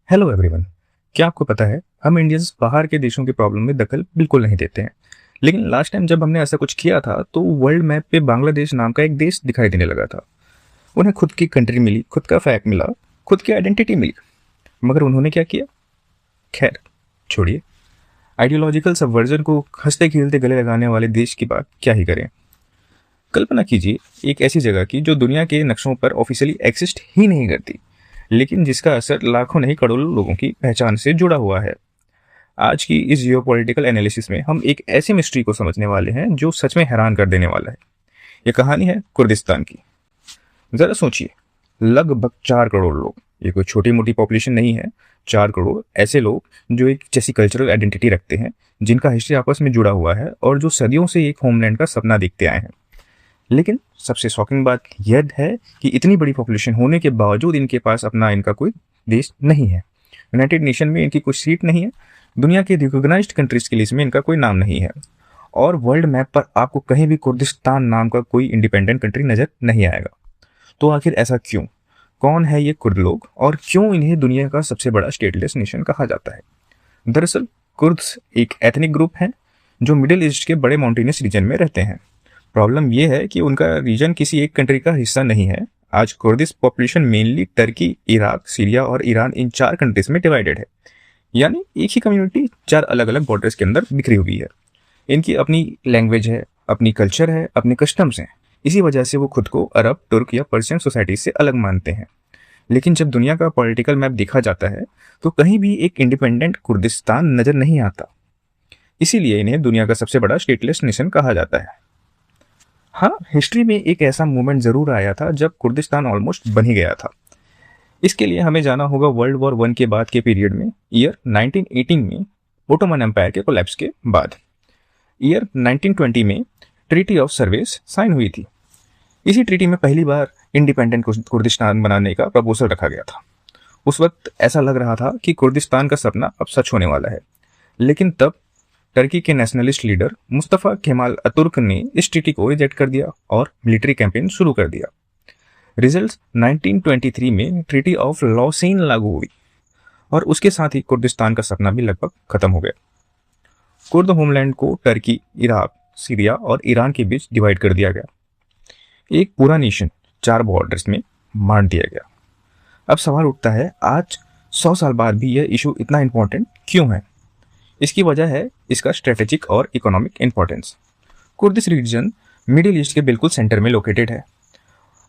Hello everyone. क्या आपको पता है हम इंडियंस बाहर के देशों की प्रॉब्लम में दखल बिल्कुल नहीं देते हैं। लेकिन लास्ट टाइम जब हमने ऐसा कुछ किया था तो वर्ल्ड मैप पे बांग्लादेश नाम का एक देश दिखाई देने लगा था। उन्हें खुद की कंट्री मिली, खुद का फ्लैग मिला, खुद की आइडेंटिटी मिली। मगर उन्होंने क्या किया? खैर, छोड़िए। आइडियोलॉजिकल सबवर्जन को हंसते खेलते गले लगाने वाले देश की बात क्या ही करें। कल्पना कीजिए एक ऐसी जगह की जो दुनिया के नक्शों पर ऑफिशियली एग्जिस्ट ही नहीं करती, लेकिन जिसका असर लाखों नहीं करोड़ों लोगों की पहचान से जुड़ा हुआ है। आज की इस जियोपॉलिटिकल एनालिसिस में हम एक ऐसी मिस्ट्री को समझने वाले हैं जो सच में हैरान कर देने वाला है। यह कहानी है कुर्दिस्तान की। जरा सोचिए, लगभग 4 करोड़ लोग, ये कोई छोटी मोटी पॉपुलेशन नहीं है। 4 करोड़ ऐसे लोग जो एक जैसी कल्चरल आइडेंटिटी रखते हैं, जिनका हिस्ट्री आपस में जुड़ा हुआ है और जो सदियों से एक होमलैंड का सपना देखते आए हैं। लेकिन सबसे शॉकिंग बात यह है कि इतनी बड़ी पॉपुलेशन होने के बावजूद इनके पास अपना इनका कोई देश नहीं है। यूनाइटेड नेशन में इनकी कोई सीट नहीं है। दुनिया के रिकॉग्नाइज्ड कंट्रीज की लिस्ट में इनका कोई नाम नहीं है। और वर्ल्ड मैप पर आपको कहीं भी कुर्दिस्तान नाम का कोई इंडिपेंडेंट कंट्री नजर नहीं आएगा। तो आखिर ऐसा क्यों? कौन है ये कुर्द लोग और क्यों इन्हें दुनिया का सबसे बड़ा स्टेटलेस नेशन कहा जाता है? दरअसल कुर्द्स एक एथनिक ग्रुप है जो मिडिल ईस्ट के बड़े माउंटेनियस रीजन में रहते हैं। प्रॉब्लम यह है कि उनका रीजन किसी एक कंट्री का हिस्सा नहीं है। आज Kurdish population mainly Turkey, Iraq, Syria और ईरान, इन 4 कंट्रीज में डिवाइडेड है। यानी एक ही कम्युनिटी 4 अलग अलग बॉर्डर्स के अंदर बिखरी हुई है। इनकी अपनी लैंग्वेज है, अपनी कल्चर है, अपने कस्टम्स हैं। इसी वजह से वो खुद को अरब, तुर्क या पर्शियन सोसाइटी से अलग मानते हैं। लेकिन जब दुनिया का पॉलिटिकल मैप देखा जाता है तो कहीं भी एक इंडिपेंडेंट कुर्दिस्तान नजर नहीं आता। इसीलिए इन्हें दुनिया का सबसे बड़ा स्टेटलेस नेशन कहा जाता है। हाँ, हिस्ट्री में एक ऐसा मोमेंट जरूर आया था जब कुर्दिस्तान ऑलमोस्ट बन ही गया था। इसके लिए हमें जाना होगा वर्ल्ड वॉर 1 के बाद के पीरियड में, ईयर 1918 में, ओटोमन एम्पायर के कोलैप्स के बाद। ईयर 1920 में ट्रीटी ऑफ सर्वेस साइन हुई थी। इसी ट्रीटी में पहली बार इंडिपेंडेंट कुर्दिस्तान बनाने का प्रपोजल रखा गया था। उस वक्त ऐसा लग रहा था कि कुर्दिस्तान का सपना अब सच होने वाला है। लेकिन तब टर्की के नेशनलिस्ट लीडर मुस्तफा केमाल अतुर्क ने इस ट्रीटी को रिजेक्ट कर दिया और मिलिट्री कैंपेन शुरू कर दिया। रिजल्ट्स 1923 में ट्रीटी ऑफ लॉसेन लागू हुई और उसके साथ ही कुर्दिस्तान का सपना भी लगभग खत्म हो गया। कुर्द होमलैंड को टर्की, इराक, सीरिया और ईरान के बीच डिवाइड कर दिया गया। एक पूरा नेशन 4 बॉर्डर्स में बांट दिया गया। अब सवाल उठता है, आज 100 साल बाद भी यह इशू इतना इंपॉर्टेंट क्यों है? इसकी वजह है इसका स्ट्रेटेजिक और economic importance. Kurdish region Middle East के बिल्कुल सेंटर में लोकेटेड है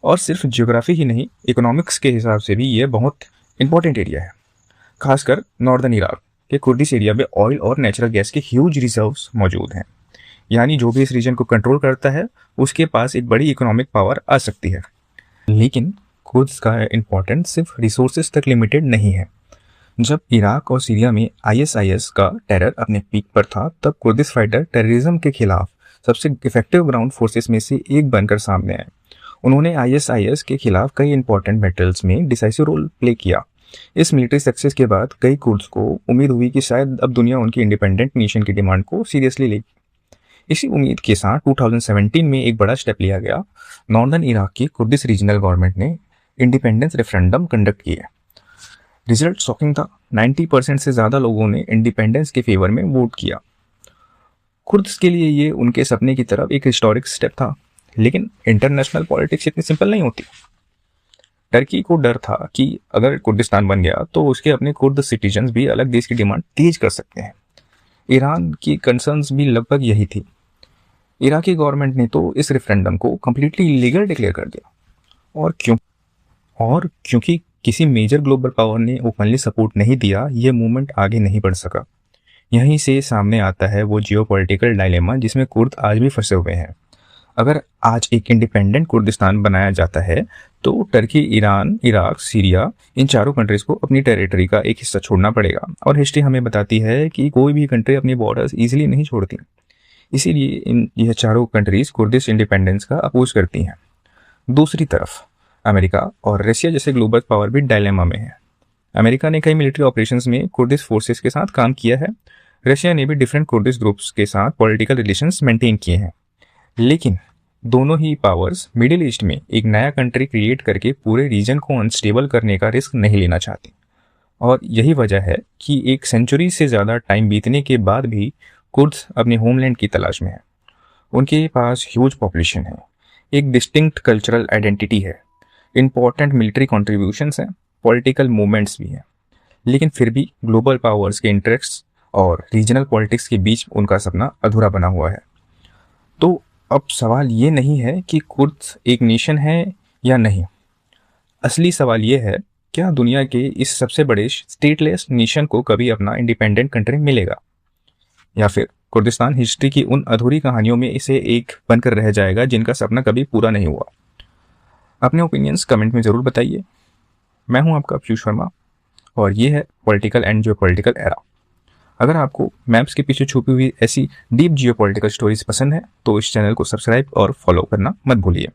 और सिर्फ जियोग्राफी ही नहीं, इकोनॉमिक्स के हिसाब से भी यह बहुत इंपॉर्टेंट एरिया है। खासकर नॉर्दर्न इराक के कुर्दिश एरिया में ऑयल और नेचुरल गैस के ह्यूज रिजर्व्स मौजूद हैं। यानी जो भी इस रीजन को कंट्रोल करता है उसके पास एक बड़ी इकोनॉमिक पावर आ सकती है। लेकिन कुर्द्स का इंपॉर्टेंस सिर्फ रिसोर्सेज तक लिमिटेड नहीं है। जब इराक और सीरिया में आईएसआईएस का टेरर अपने पीक पर था, तब कुर्दिश फाइटर टेररिज्म के खिलाफ सबसे इफेक्टिव ग्राउंड फोर्सेस में से एक बनकर सामने आए। उन्होंने आईएसआईएस के खिलाफ कई इंपॉर्टेंट बैटल्स में डिसाइसिव रोल प्ले किया। इस मिलिट्री सक्सेस के बाद कई कुर्द्स को उम्मीद हुई कि शायद अब दुनिया उनकी इंडिपेंडेंट नेशन की डिमांड को सीरियसली लेगी। इसी उम्मीद के साथ 2017 में एक बड़ा स्टेप लिया गया। नॉर्दर्न इराक की कुर्दिश रीजनल गवर्नमेंट ने इंडिपेंडेंस रेफरेंडम कंडक्ट किए। रिजल्ट शॉकिंग था। 90% से ज्यादा लोगों ने इंडिपेंडेंस के फेवर में वोट किया। कुर्द्स के लिए ये उनके सपने की तरफ एक हिस्टोरिक स्टेप था। लेकिन इंटरनेशनल पॉलिटिक्स इतनी सिंपल नहीं होती। टर्की को डर था कि अगर कुर्दिस्तान बन गया तो उसके अपने कुर्द सिटीजन्स भी अलग देश की डिमांड तेज कर सकते हैं। ईरान की कंसर्न्स भी लगभग यही थी। इराकी गवर्नमेंट ने तो इस रेफरेंडम को कंप्लीटली इलीगल डिक्लेयर कर दिया। और क्योंकि किसी मेजर ग्लोबल पावर ने ओपनली सपोर्ट नहीं दिया, ये मूवमेंट आगे नहीं बढ़ सका। यहीं से सामने आता है वो जियोपॉलिटिकल डायलेमा जिसमें कुर्द आज भी फंसे हुए हैं। अगर आज एक इंडिपेंडेंट कुर्दिस्तान बनाया जाता है तो टर्की, ईरान, इराक, सीरिया, इन 4 कंट्रीज को अपनी टेरिटरी का एक हिस्सा छोड़ना पड़ेगा। और हिस्ट्री हमें बताती है कि कोई भी कंट्री अपनी बॉर्डर्स इजीली नहीं छोड़ती। इसीलिए यह 4 कंट्रीज कुर्दिश इंडिपेंडेंस का अपोज करती हैं। दूसरी तरफ अमेरिका और रशिया जैसे ग्लोबल पावर भी डायलेमा में है। अमेरिका ने कई मिलिट्री ऑपरेशंस में कुर्दिश फोर्सेस के साथ काम किया है। रशिया ने भी डिफरेंट कुर्दिश ग्रुप्स के साथ पॉलिटिकल रिलेशंस मेंटेन किए हैं। लेकिन दोनों ही पावर्स मिडिल ईस्ट में एक नया कंट्री क्रिएट करके पूरे रीजन को अनस्टेबल करने का रिस्क नहीं लेना चाहती। और यही वजह है कि एक सेंचुरी से ज़्यादा टाइम बीतने के बाद भी कुर्द्स अपने होमलैंड की तलाश में हैं। उनके पास ह्यूज पॉपुलेशन है, एक डिस्टिंक्ट कल्चरल आइडेंटिटी है, इम्पॉर्टेंट मिलिट्री कॉन्ट्रीब्यूशंस हैं, पॉलिटिकल मूवमेंट्स भी हैं, लेकिन फिर भी ग्लोबल पावर्स के इंटरेस्ट और रीजनल पॉलिटिक्स के बीच उनका सपना अधूरा बना हुआ है। तो अब सवाल ये नहीं है कि कुर्द्स एक नेशन है या नहीं। असली सवाल ये है, क्या दुनिया के इस सबसे बड़े स्टेटलेस नेशन को कभी अपना इंडिपेंडेंट कंट्री मिलेगा, या फिर कुर्दिस्तान हिस्ट्री की उन अधूरी कहानियों में इसे एक बनकर रह जाएगा जिनका सपना कभी पूरा नहीं हुआ। अपने ओपिनियंस कमेंट में ज़रूर बताइए। मैं हूं आपका पीयूष वर्मा और ये है पॉलिटिकल एंड जियोपॉलिटिकल एरा। अगर आपको मैप्स के पीछे छुपी हुई ऐसी डीप जियोपॉलिटिकल स्टोरीज पसंद है तो इस चैनल को सब्सक्राइब और फॉलो करना मत भूलिए।